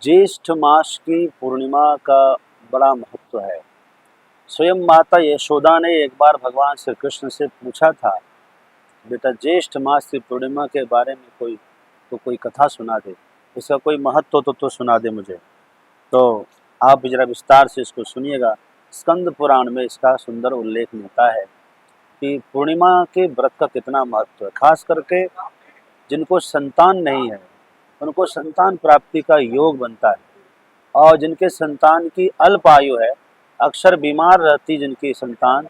ज्येष्ठ मास की पूर्णिमा का बड़ा महत्व है। स्वयं माता यशोदा ने एक बार भगवान श्री कृष्ण से पूछा था, बेटा ज्येष्ठ मास की पूर्णिमा के बारे में कोई कथा सुना दे, इसका कोई महत्व हो तो सुना दे मुझे। तो आप जरा विस्तार से इसको सुनिएगा। स्कंद पुराण में इसका सुंदर उल्लेख मिलता है कि पूर्णिमा के व्रत का कितना महत्व है। खास करके जिनको संतान नहीं है उनको संतान प्राप्ति का योग बनता है, और जिनके संतान की अल्प आयु है, अक्सर बीमार रहती जिनकी संतान,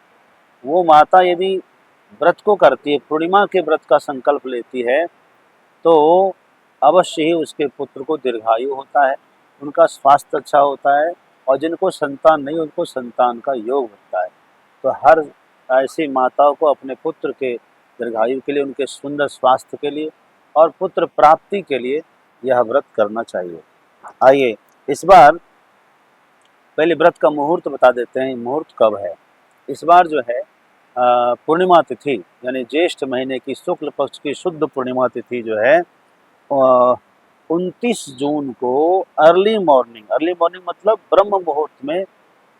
वो माता यदि व्रत को करती है, पूर्णिमा के व्रत का संकल्प लेती है, तो अवश्य ही उसके पुत्र को दीर्घायु होता है, उनका स्वास्थ्य अच्छा होता है, और जिनको संतान नहीं उनको संतान का योग बनता है। तो हर ऐसी माताओं को अपने पुत्र के दीर्घायु के लिए, उनके सुंदर स्वास्थ्य के लिए और पुत्र प्राप्ति के लिए यह व्रत करना चाहिए। आइए इस बार पहले व्रत का मुहूर्त बता देते हैं, मुहूर्त कब है। इस बार जो है पूर्णिमा तिथि यानी ज्येष्ठ महीने की शुक्ल पक्ष की शुद्ध पूर्णिमा तिथि जो है 29 जून को अर्ली मॉर्निंग मतलब ब्रह्म मुहूर्त में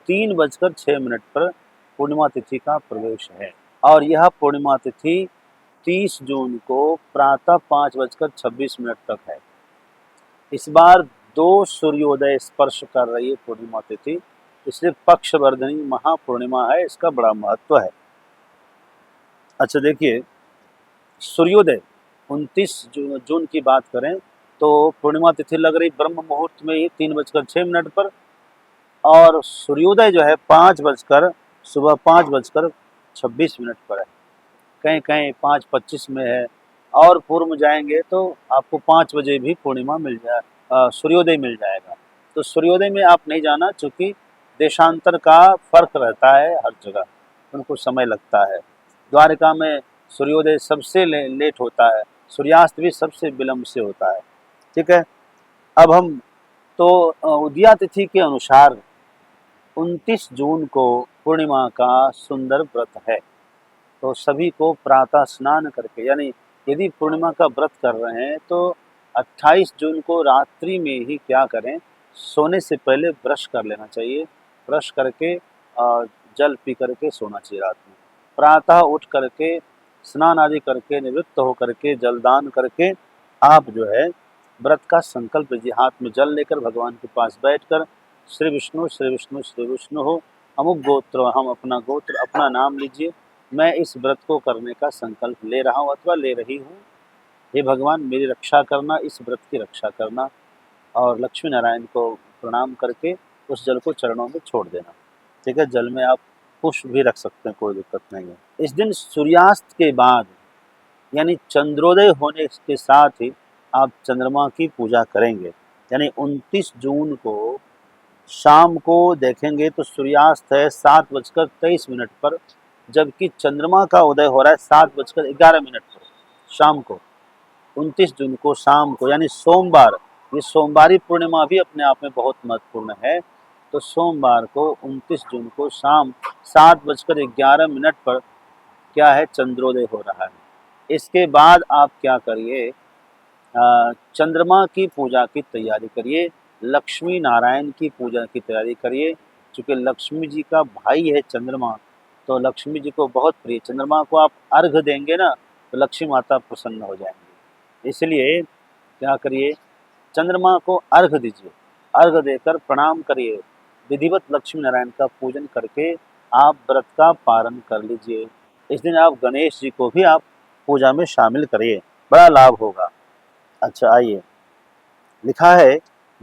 3:06 पर पूर्णिमा तिथि का प्रवेश है। और यह पूर्णिमा तिथि 30 जून को प्रातः 5:26 तक है। इस बार 2 सूर्योदय स्पर्श कर रही है पूर्णिमा तिथि, इसलिए पक्षवर्धनी महापूर्णिमा है, इसका बड़ा महत्व है। अच्छा देखिए, सूर्योदय 29 जून की बात करें तो पूर्णिमा तिथि लग रही ब्रह्म मुहूर्त में ही 3:06 पर, और सूर्योदय जो है सुबह 5:26 पर है। कहीं कहीं 5:25 में है, और पूर्व में जाएंगे तो आपको 5 बजे भी पूर्णिमा सूर्योदय मिल जाएगा। तो सूर्योदय में आप नहीं जाना, चूँकि देशांतर का फर्क रहता है, हर जगह उनको समय लगता है। द्वारिका में सूर्योदय सबसे लेट होता है, सूर्यास्त भी सबसे विलम्ब से होता है। ठीक है, अब हम तो उदया तिथि के अनुसार 29 जून को पूर्णिमा का सुंदर व्रत है। तो सभी को प्रातः स्नान करके, यानी यदि पूर्णिमा का व्रत कर रहे हैं तो 28 जून को रात्रि में ही क्या करें, सोने से पहले ब्रश कर लेना चाहिए। ब्रश करके जल पी करके सोना चाहिए रात में। प्रातः उठ करके स्नान आदि करके निवृत्त होकर के जलदान करके आप जो है व्रत का संकल्प लीजिए। हाथ में जल लेकर भगवान के पास बैठकर श्री विष्णु श्री विष्णु श्री विष्णु हो अमुक गोत्र, हम अपना गोत्र अपना नाम लीजिए, मैं इस व्रत को करने का संकल्प ले रहा हूँ अथवा ले रही हूँ। हे भगवान मेरी रक्षा करना, इस व्रत की रक्षा करना, और लक्ष्मी नारायण को प्रणाम करके उस जल को चरणों में छोड़ देना। ठीक है, जल में आप पुष्प भी रख सकते हैं, कोई दिक्कत नहीं है। इस दिन सूर्यास्त के बाद यानी चंद्रोदय होने के साथ ही आप चंद्रमा की पूजा करेंगे। यानी 29 जून को शाम को देखेंगे तो सूर्यास्त है 7:23 पर, जबकि चंद्रमा का उदय हो रहा है 7:11 पर शाम को। 29 जून को शाम को यानी सोमवार, ये सोमवारी पूर्णिमा भी अपने आप में बहुत महत्वपूर्ण है। तो सोमवार को 29 जून को शाम 7:11 पर क्या है, चंद्रोदय हो रहा है। इसके बाद आप क्या करिए, चंद्रमा की पूजा की तैयारी करिए, लक्ष्मी नारायण की पूजा की तैयारी करिए। चूँकि लक्ष्मी जी का भाई है चंद्रमा, तो लक्ष्मी जी को बहुत प्रिय, चंद्रमा को आप अर्घ देंगे ना तो लक्ष्मी माता प्रसन्न हो जाएंगी। इसलिए क्या करिए, चंद्रमा को अर्घ दीजिए, अर्घ देकर प्रणाम करिए, विधिवत लक्ष्मी नारायण का पूजन करके आप व्रत का पारण कर लीजिए। इस दिन आप गणेश जी को भी आप पूजा में शामिल करिए, बड़ा लाभ होगा। अच्छा आइए, लिखा है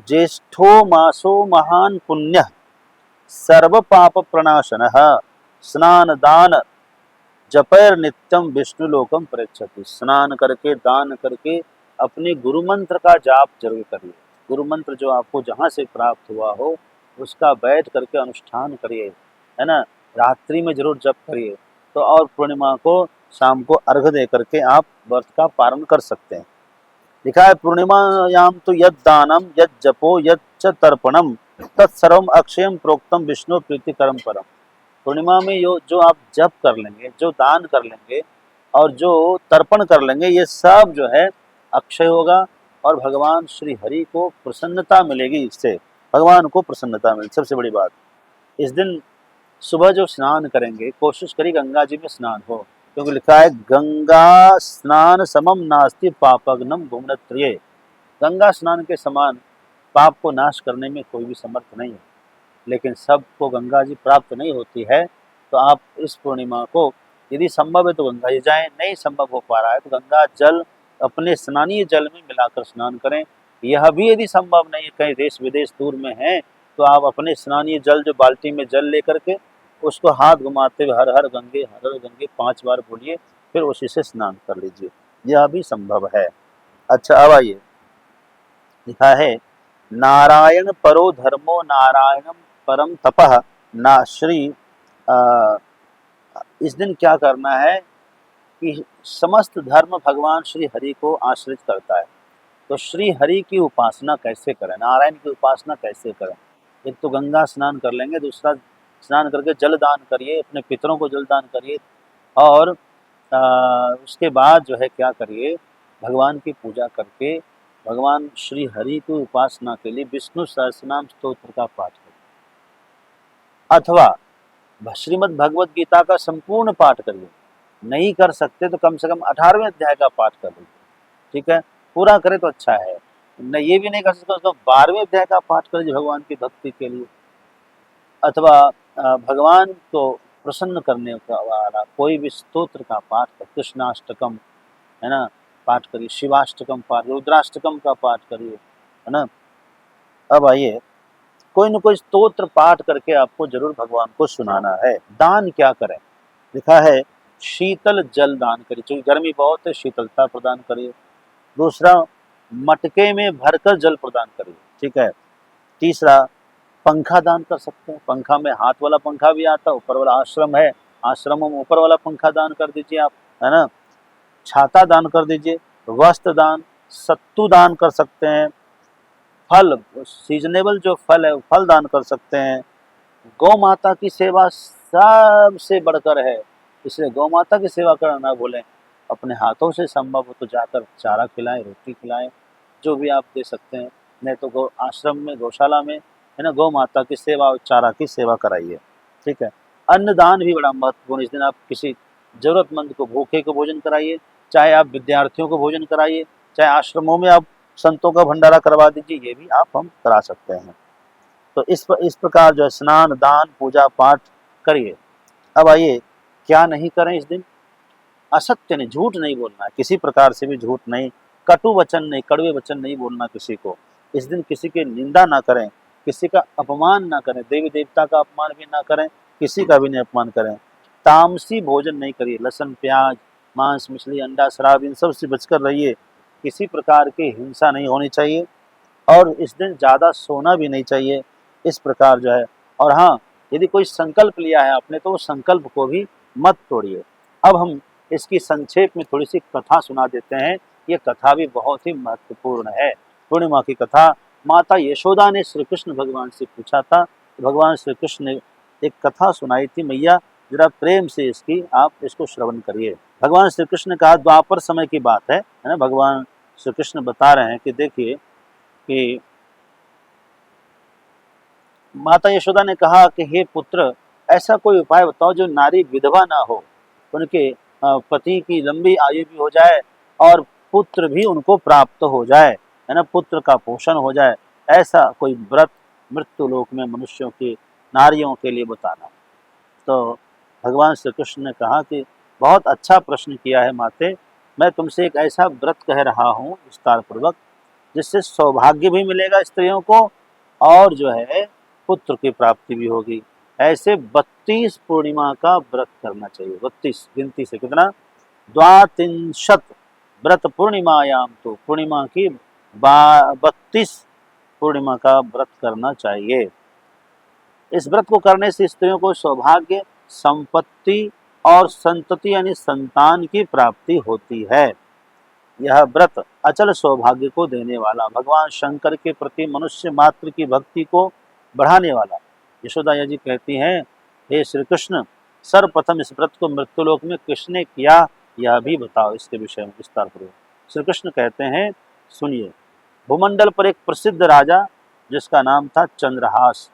ज्येष्ठो मासो महान पुण्य सर्व पाप प्रणाशनः स्नान दान जपैर नित्यम विष्णु लोकम पृच्छति। स्नान करके दान करके अपने गुरु मंत्र का जाप जरूर करिए। गुरु मंत्र जो आपको जहाँ से प्राप्त हुआ हो उसका बैठ करके अनुष्ठान करिए, है ना, रात्रि में जरूर जप करिए। तो और पूर्णिमा को शाम को अर्घ दे करके आप व्रत का पारण कर सकते हैं। लिखा है पूर्णिमायाम तो यद दानम यद जपो यद च तर्पणम तत्सर्वम अक्षयम प्रोक्तम विष्णु प्रीतिकरम परम। पूर्णिमा में जो आप जप कर लेंगे, जो दान कर लेंगे और जो तर्पण कर लेंगे, ये सब जो है अक्षय होगा और भगवान श्री हरि को प्रसन्नता मिलेगी। इससे भगवान को प्रसन्नता मिलेगी। सबसे बड़ी बात, इस दिन सुबह जो स्नान करेंगे कोशिश करिए गंगा जी में स्नान हो, क्योंकि लिखा है गंगा स्नान समम नास्ति पापग्नम भुवनत्रये। गंगा स्नान के समान पाप को नाश करने में कोई भी समर्थ नहीं है। लेकिन सबको गंगा जी प्राप्त नहीं होती है, तो आप इस पूर्णिमा को यदि संभव है तो गंगा जी जाएं, नहीं संभव हो पा रहा है तो गंगा जल अपने स्नानीय जल में मिलाकर स्नान करें। यह भी यदि संभव नहीं है, कहीं देश विदेश दूर में है, तो आप अपने स्नानीय जल जो बाल्टी में जल लेकर के उसको हाथ घुमाते हुए हर हर गंगे 5 बार बोलिए, फिर उसी से स्नान कर लीजिए। यह भी संभव है। अच्छा, अब आइए, लिखा है नारायण परो धर्मो नारायणम परम तपः ना श्री। इस दिन क्या करना है कि समस्त धर्म भगवान श्री हरि को आश्रित करता है, तो श्री हरि की उपासना कैसे करें, नारायण की उपासना कैसे करें। एक तो गंगा स्नान कर लेंगे, दूसरा स्नान करके जल दान करिए, अपने पितरों को जल दान करिए, और उसके बाद जो है क्या करिए, भगवान की पूजा करके भगवान श्री हरि की उपासना के लिए विष्णु सहस्रनाम स्तोत्र का पाठ करिए, अथवा श्रीमद् भगवद गीता का संपूर्ण पाठ करिए। नहीं कर सकते तो कम से कम 18वें अध्याय का पाठ कर लीजिए, ठीक है, पूरा करें तो अच्छा है। न ये भी नहीं कर सकते तो 12वें अध्याय का पाठ कर लीजिए भगवान की भक्ति के लिए, अथवा भगवान को प्रसन्न करने वाला कोई भी स्तोत्र का पाठ कर, कृष्णाष्टकम है ना पाठ करिए, शिवाष्टकम पाठ, रुद्राष्टकम का पाठ करिए, है ना। अब आइए, कोई न कोई स्तोत्र पाठ करके आपको जरूर भगवान को सुनाना है। दान क्या करें, लिखा है शीतल जल दान करिए, क्योंकि गर्मी बहुत है, शीतलता प्रदान करिए। दूसरा, मटके में भरकर जल प्रदान करिए, ठीक है। तीसरा, पंखा दान कर सकते हैं, पंखा में हाथ वाला पंखा भी आता है, ऊपर वाला आश्रम है, आश्रमों में ऊपर वाला पंखा दान कर दीजिए आप, है ना। छाता दान कर दीजिए, वस्त्र दान, सत्तू दान कर सकते हैं, फल सीजनेबल जो फल है फल दान कर सकते हैं। गौ माता की सेवा सबसे बढ़कर है, इसलिए गौ माता की सेवा करना ना भूलें। अपने हाथों से संभव हो तो जाकर चारा खिलाएं, रोटी खिलाएं, जो भी आप दे सकते हैं। नहीं तो गौ आश्रम में, गौशाला में, है ना, गौ माता की सेवा और चारा की सेवा कराइए, ठीक है। अन्नदान भी बड़ा महत्वपूर्ण। इस दिन आप किसी जरूरतमंद को, भूखे को भोजन कराइए, चाहे आप विद्यार्थियों को भोजन कराइए, चाहे आश्रमों में आप संतों का भंडारा करवा दीजिए, ये भी हम करा सकते हैं। तो इस प्रकार जो है स्नान, दान, पूजा पाठ करिए। अब आइए, क्या नहीं करें इस दिन, असत्य नहीं, झूठ नहीं बोलना है, किसी प्रकार से भी झूठ नहीं, कटु वचन नहीं, कड़वे वचन नहीं बोलना किसी को। इस दिन किसी की निंदा ना करें, किसी का अपमान ना करें, देवी देवता का अपमान भी ना करें, किसी का भी नहीं अपमान करें। तामसी भोजन नहीं करिए, लहसुन, प्याज, मांस, मछली, अंडा, शराब, इन सब से बचकर रहिए। किसी प्रकार की हिंसा नहीं होनी चाहिए, और इस दिन ज़्यादा सोना भी नहीं चाहिए। इस प्रकार जो है, और हाँ, यदि कोई संकल्प लिया है आपने तो उस संकल्प को भी मत तोड़िए। अब हम इसकी संक्षेप में थोड़ी सी कथा सुना देते हैं। ये कथा भी बहुत ही महत्वपूर्ण है। पूर्णिमा की कथा, माता यशोदा ने श्री कृष्ण भगवान से पूछा था, भगवान श्री कृष्ण ने एक कथा सुनाई थी, मैया जरा प्रेम से आप इसको श्रवण करिए। भगवान श्री कृष्ण ने कहा, द्वापर समय की बात है ना, भगवान श्री कृष्ण बता रहे हैं कि देखिए कि माता यशोदा ने कहा कि हे पुत्र, ऐसा कोई उपाय बताओ जो नारी विधवा ना हो, उनके पति की लंबी आयु भी हो जाए और पुत्र भी उनको प्राप्त हो जाए, है ना, पुत्र का पोषण हो जाए। ऐसा कोई व्रत मृत्यु लोक में मनुष्यों की, नारियों के लिए बताना। तो भगवान श्री कृष्ण ने कहा कि बहुत अच्छा प्रश्न किया है माते, मैं तुमसे एक ऐसा व्रत कह रहा हूँ विस्तार पूर्वक, जिससे सौभाग्य भी मिलेगा स्त्रियों को और जो है पुत्र की प्राप्ति भी होगी। ऐसे 32 पूर्णिमा का व्रत करना चाहिए। 32 गिनती से कितना, द्वात्रिंशत व्रत पूर्णिमायाम, तो पूर्णिमा की 32 पूर्णिमा का व्रत करना चाहिए। इस व्रत को करने से स्त्रियों को सौभाग्य, संपत्ति और संतति यानी संतान की प्राप्ति होती है। यह व्रत अचल सौभाग्य को देने वाला, भगवान शंकर के प्रति मनुष्य मात्र की भक्ति को बढ़ाने वाला। यशोदा जी कहती हैं, हे श्री कृष्ण, सर्वप्रथम इस व्रत को मृत्युलोक में किसने किया, यह भी बताओ, इसके विषय में विस्तार पूर्वक। श्री कृष्ण कहते हैं, सुनिए, भूमंडल पर एक प्रसिद्ध राजा जिसका नाम था चंद्रहास।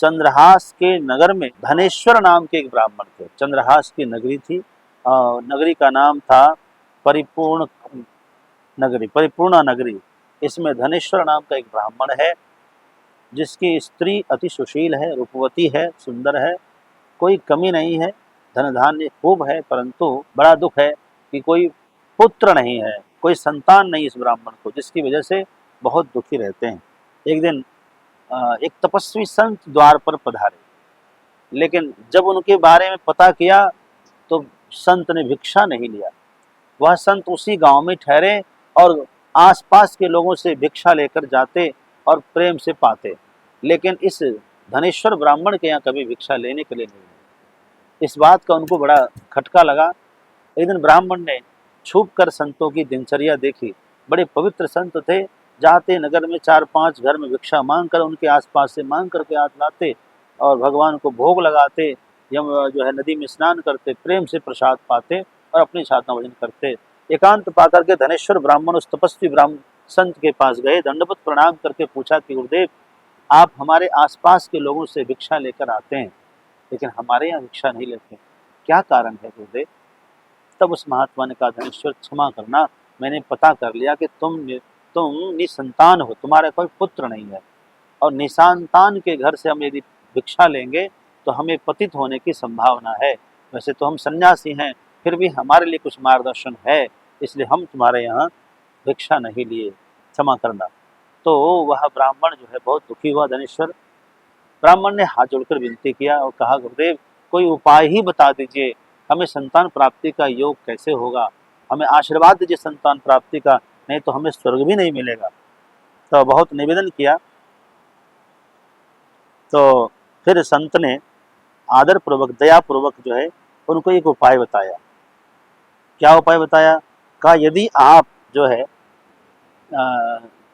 चंद्रहास के नगर में धनेश्वर नाम के एक ब्राह्मण थे। चंद्रहास की नगरी थी, नगरी का नाम था परिपूर्ण नगरी, परिपूर्णा नगरी। इसमें धनेश्वर नाम का एक ब्राह्मण है जिसकी स्त्री अति सुशील है, रूपवती है, सुंदर है, कोई कमी नहीं है, धन धान्य खूब है, परंतु बड़ा दुख है कि कोई पुत्र नहीं है, कोई संतान नहीं इस ब्राह्मण को, जिसकी वजह से बहुत दुखी रहते हैं। एक दिन एक तपस्वी संत द्वार पर पधारे, लेकिन जब उनके बारे में पता किया तो संत ने भिक्षा नहीं लिया। वह संत उसी गांव में ठहरे और आसपास के लोगों से भिक्षा लेकर जाते और प्रेम से पाते, लेकिन इस धनेश्वर ब्राह्मण के यहाँ कभी भिक्षा लेने के लिए नहीं गए। इस बात का उनको बड़ा खटका लगा। एक दिन ब्राह्मण ने छुप कर संतों की दिनचर्या देखी। बड़े पवित्र संत थे, जाते नगर में 4-5 घर में भिक्षा मांग कर उनके आसपास से मांग करके हाथ लाते और भगवान को भोग लगाते, यम जो है नदी में स्नान करते, प्रेम से प्रसाद पाते और अपनी साधना भजन करते। एकांत पाकर के धनेश्वर ब्राह्मण उस तपस्वी ब्राह्मण संत के पास गए, दंडवत प्रणाम करके पूछा कि गुरुदेव, आप हमारे आसपास के लोगों से भिक्षा लेकर आते हैं, लेकिन हमारे यहाँ भिक्षा नहीं लेते, क्या कारण है गुरुदेव? तब उस महात्मा ने कहा, धनेश्वर क्षमा करना, मैंने पता कर लिया कि तुम निसंतान हो, तुम्हारा कोई पुत्र नहीं है, और निसंतान के घर से हम यदि भिक्षा लेंगे तो हमें पतित होने की संभावना है। वैसे तो हम सन्यासी हैं, फिर भी हमारे लिए कुछ मार्गदर्शन है, इसलिए हम तुम्हारे यहाँ भिक्षा नहीं लिए, क्षमा करना। तो वह ब्राह्मण जो है बहुत दुखी हुआ। धनेश्वर ब्राह्मण ने हाथ जोड़कर विनती किया और कहा, गुरुदेव कोई उपाय ही बता दीजिए, हमें संतान प्राप्ति का योग कैसे होगा, हमें आशीर्वाद दीजिए संतान प्राप्ति का, नहीं तो हमें स्वर्ग भी नहीं मिलेगा। तो बहुत निवेदन किया। तो फिर संत ने आदर पूर्वक, दया पूर्वक जो है उनको एक उपाय बताया। क्या उपाय बताया? कहा, यदि आप जो है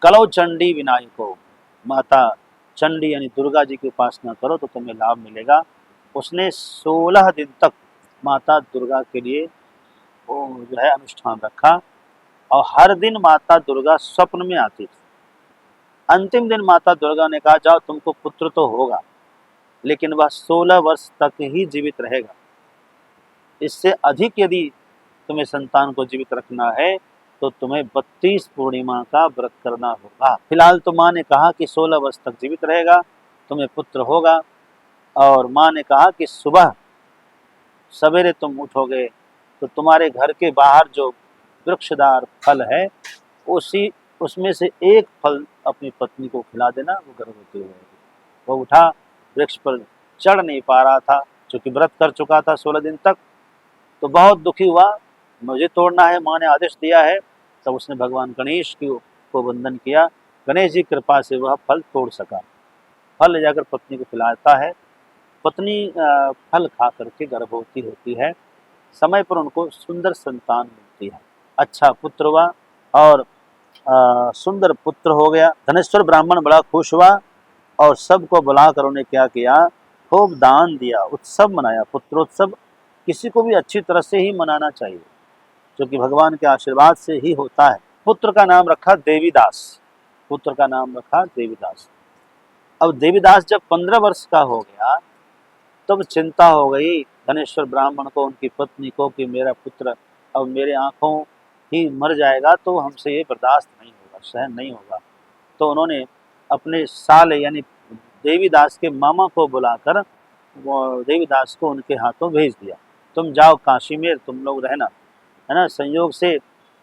कलौ चंडी विनायको, माता चंडी यानी दुर्गा जी की उपासना करो तो तुम्हें लाभ मिलेगा। उसने 16 दिन तक माता दुर्गा के लिए वो जो है अनुष्ठान रखा और हर दिन माता दुर्गा स्वप्न में आती थी। अंतिम दिन माता दुर्गा ने कहा, जाओ तुमको पुत्र तो होगा, लेकिन वह 16 वर्ष तक ही जीवित रहेगा। इससे अधिक यदि तुम्हें संतान को जीवित रखना है तो तुम्हें 32 पूर्णिमा का व्रत करना होगा। फिलहाल तो माँ ने कहा कि 16 वर्ष तक जीवित रहेगा, तुम्हें पुत्र होगा, और माँ ने कहा कि सुबह सवेरे तुम उठोगे तो तुम्हारे घर के बाहर जो वृक्षदार फल है उसमें से एक फल अपनी पत्नी को खिला देना, वो गर्भवती हो जाएगी। वो उठा, वृक्ष पर चढ़ नहीं पा रहा था क्योंकि व्रत कर चुका था 16 दिन तक, तो बहुत दुखी हुआ, मुझे तोड़ना है, माँ ने आदेश दिया है। तब उसने भगवान गणेश को वंदन किया। गणेश जी कृपा से वह फल तोड़ सका। फल ले जाकर पत्नी को खिलाता है, पत्नी फल खा करके गर्भवती होती है। समय पर उनको सुंदर संतान मिलती है, अच्छा पुत्र हुआ और सुंदर पुत्र हो गया। धनेश्वर ब्राह्मण बड़ा खुश हुआ और सबको बुलाकर उन्हें क्या किया, खूब दान दिया, उत्सव मनाया। पुत्रोत्सव किसी को भी अच्छी तरह से ही मनाना चाहिए, क्योंकि भगवान के आशीर्वाद से ही होता है। पुत्र का नाम रखा देवीदास, पुत्र का नाम रखा देवीदास। अब देवीदास जब 15 वर्ष का हो गया तब चिंता हो गई धनेश्वर ब्राह्मण को, उनकी पत्नी को, कि मेरा पुत्र अब मेरे आंखों ही मर जाएगा तो हमसे ये बर्दाश्त नहीं होगा, सहन नहीं होगा। तो उन्होंने अपने साले यानी देवीदास के मामा को बुलाकर वो देवीदास को उनके हाथों भेज दिया, तुम जाओ काशी में, तुम लोग रहना, है ना। संयोग से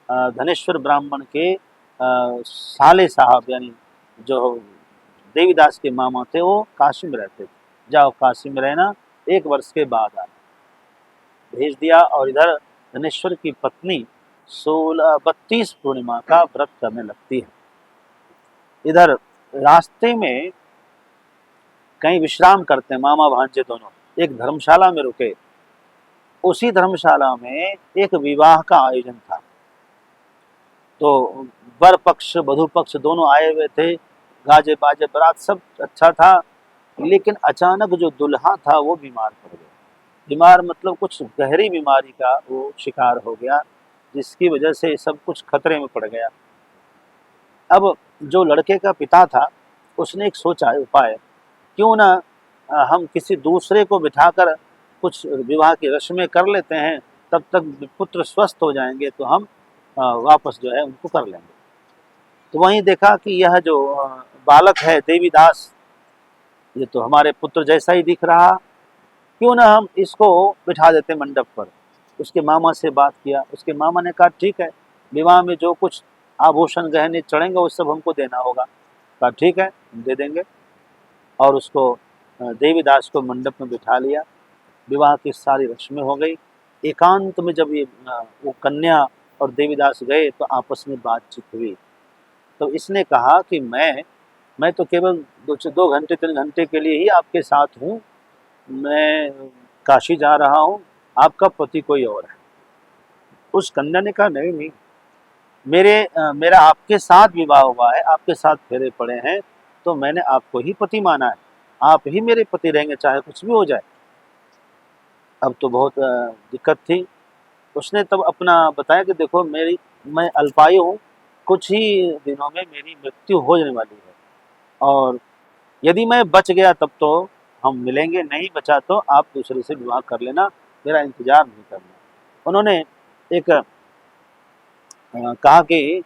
धनेश्वर ब्राह्मण के साले साहब यानी जो देवीदास के मामा थे वो काशी में रहते थे, जाओ काशी में रहना, 1 वर्ष के बाद आना, भेज दिया। और इधर धनेश्वर की पत्नी 32 पूर्णिमा का व्रत करने लगती है। इधर रास्ते में कहीं विश्राम करते हैं मामा भांजे दोनों, एक धर्मशाला में रुके। उसी धर्मशाला में एक विवाह का आयोजन था, तो वर पक्ष वधु पक्ष दोनों आए हुए थे, गाजे बाजे बारात सब अच्छा था, लेकिन अचानक जो दुल्हा था वो बीमार पड़ गया। बीमार मतलब कुछ गहरी बीमारी का वो शिकार हो गया, जिसकी वजह से सब कुछ खतरे में पड़ गया। अब जो लड़के का पिता था उसने एक सोचा उपाय, क्यों ना हम किसी दूसरे को बिठाकर कुछ विवाह की रस्में कर लेते हैं, तब तक पुत्र स्वस्थ हो जाएंगे तो हम वापस जो है उनको कर लेंगे। तो वहीं देखा कि यह जो बालक है देवीदास, ये तो हमारे पुत्र जैसा ही दिख रहा, क्यों ना हम इसको बिठा देते मंडप पर। उसके मामा से बात किया, उसके मामा ने कहा ठीक है, विवाह में जो कुछ आभूषण गहने चढ़ेंगे वो सब हमको देना होगा। कहा ठीक है, हम दे देंगे। और उसको देवीदास को मंडप में बिठा लिया, विवाह की सारी रस्में हो गई। एकांत में जब ये वो कन्या और देवीदास गए तो आपस में बातचीत हुई। तो इसने कहा कि मैं तो केवल 2 घंटे 3 घंटे के लिए ही आपके साथ हूँ, मैं काशी जा रहा हूँ, आपका पति कोई और है। उस कन्या ने कहा नहीं नहीं, मेरा आपके साथ विवाह हुआ है, आपके साथ फेरे पड़े हैं, तो मैंने आपको ही पति माना है, आप ही मेरे पति रहेंगे चाहे कुछ भी हो जाए। अब तो बहुत दिक्कत थी। उसने तब अपना बताया कि देखो मैं अल्पायु हूँ, कुछ ही दिनों में मेरी मृत्यु हो जाने वाली है, और यदि मैं बच गया तब तो हम मिलेंगे, नहीं बचा तो आप दूसरे से विवाह कर लेना, मेरा इंतजार नहीं करना। उन्होंने एक कहा कि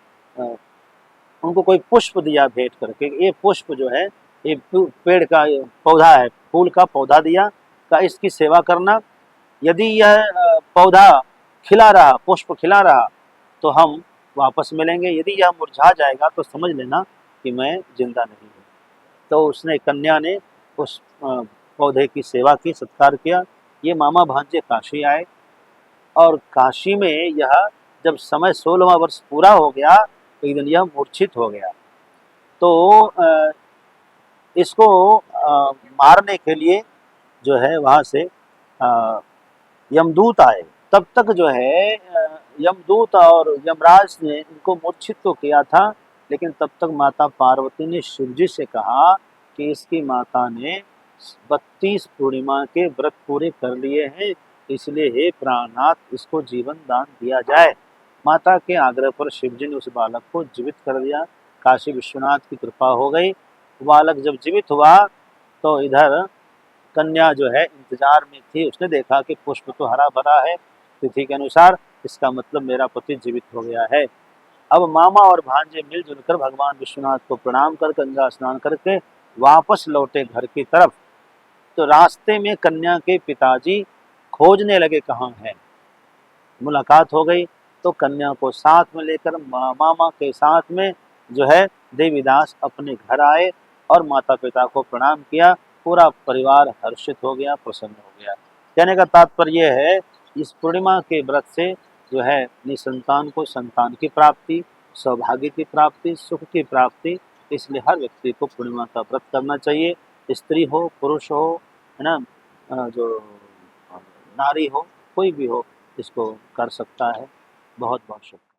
उनको कोई पुष्प दिया भेंट करके, ये पुष्प जो है ये पेड़ का पौधा है, फूल का पौधा दिया, का इसकी सेवा करना, यदि यह पौधा खिला रहा, पुष्प खिला रहा तो हम वापस मिलेंगे, यदि यह मुरझा जाएगा तो समझ लेना कि मैं जिंदा नहीं हूँ। तो उसने कन्या ने उस पौधे की सेवा की, सत्कार किया। ये मामा भांजे काशी आए, और काशी में यह जब समय 16वां वर्ष पूरा हो गया तो एक दिन यह मूर्छित हो गया। तो इसको मारने के लिए जो है वहाँ से यमदूत आए। तब तक जो है यमदूत और यमराज ने इनको मूर्छित तो किया था, लेकिन तब तक माता पार्वती ने शिवजी से कहा कि इसकी माता ने 32 पूर्णिमा के व्रत पूरे कर लिए हैं, इसलिए हे प्राणनाथ इसको जीवन दान दिया जाए। माता के आग्रह पर शिवजी ने उस बालक को जीवित कर दिया। काशी विश्वनाथ की कृपा हो गई। बालक जब जीवित हुआ तो इधर कन्या जो है इंतजार में थी, उसने देखा कि पुष्प तो हरा भरा है तिथि के अनुसार, इसका मतलब मेरा पति जीवित हो गया है। अब मामा और भांजे मिलजुल कर भगवान विश्वनाथ को प्रणाम कर गंगा स्नान करके वापस लौटे घर की तरफ। तो रास्ते में कन्या के पिताजी खोजने लगे कहाँ है। मुलाकात हो गई तो कन्या को साथ में लेकर मामा के साथ में जो है देवीदास अपने घर आए और माता पिता को प्रणाम किया। पूरा परिवार हर्षित हो गया, प्रसन्न हो गया। कहने का तात्पर्य है इस पूर्णिमा के व्रत से जो है निसंतान को संतान की प्राप्ति, सौभाग्य की प्राप्ति, सुख की प्राप्ति। इसलिए हर व्यक्ति को पूर्णिमा का व्रत करना चाहिए, स्त्री हो पुरुष हो, है ना, जो नारी हो, कोई भी हो इसको कर सकता है। बहुत बहुत शुक्रिया।